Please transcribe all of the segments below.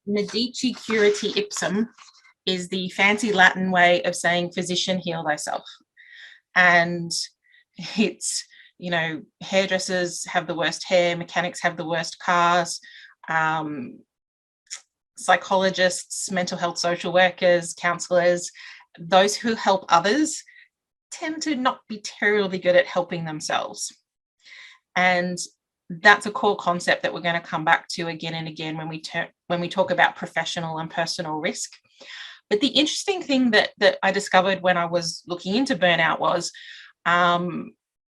Medici curati ipsum is the fancy Latin way of saying physician, heal thyself. And it's, hairdressers have the worst hair, mechanics have the worst cars, psychologists, mental health social workers, counsellors, those who help others tend to not be terribly good at helping themselves. And that's a core concept that we're going to come back to again and again when we talk about professional and personal risk. But the interesting thing that I discovered when I was looking into burnout was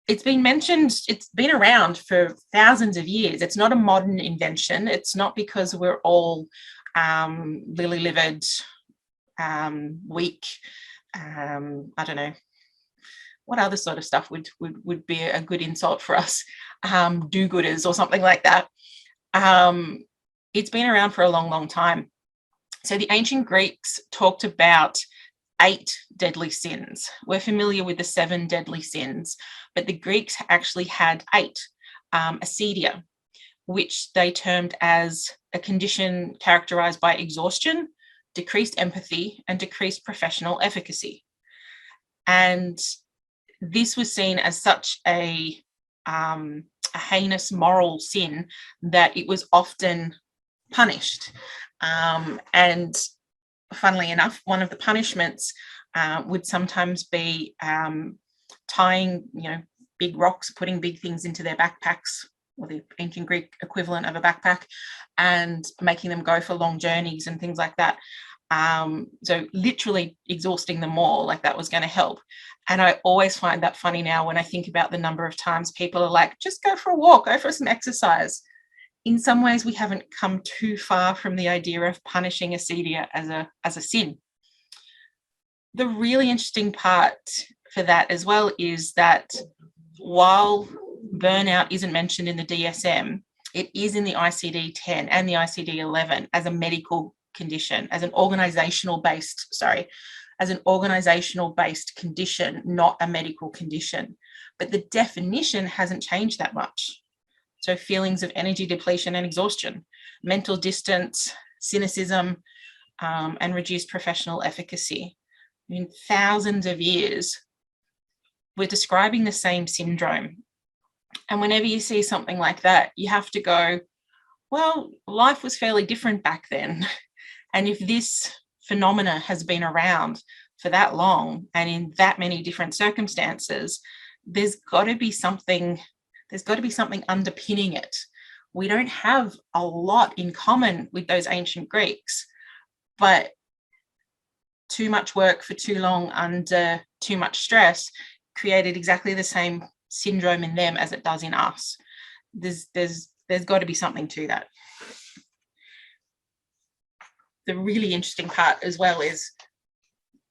it's been mentioned, it's been around for thousands of years. It's not a modern invention. It's not because we're all lily-livered, weak, I don't know, what other sort of stuff would be a good insult for us, do-gooders or something like that. It's been around for a long, long time. So the ancient Greeks talked about 8 deadly sins. We're familiar with the 7 deadly sins, but the Greeks actually had 8, acedia, which they termed as a condition characterized by exhaustion, decreased empathy, and decreased professional efficacy. And this was seen as such a heinous moral sin that it was often punished. And funnily enough, one of the punishments would sometimes be tying, big rocks, putting big things into their backpacks, or the ancient Greek equivalent of a backpack, and making them go for long journeys and things like that. So literally exhausting them more, like that was going to help. And I always find that funny now when I think about the number of times people are like, just go for a walk, go for some exercise. In some ways, we haven't come too far from the idea of punishing acedia as a sin. The really interesting part for that as well is that while burnout isn't mentioned in the DSM, it is in the ICD-10 and the ICD-11 as a medical condition, as an organizational-based condition, not a medical condition. But the definition hasn't changed that much. So feelings of energy depletion and exhaustion, mental distance, cynicism, and reduced professional efficacy. In thousands of years, we're describing the same syndrome. And whenever you see something like that, you have to go, well, life was fairly different back then. And if this phenomena has been around for that long and in that many different circumstances, there's got to be something underpinning it. We don't have a lot in common with those ancient Greeks, but too much work for too long under too much stress created exactly the same syndrome in them as it does in us. There's got to be something to that. The really interesting part as well is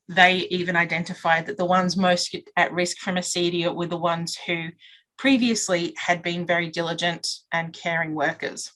they even identified that the ones most at risk from acedia were the ones who previously had been very diligent and caring workers.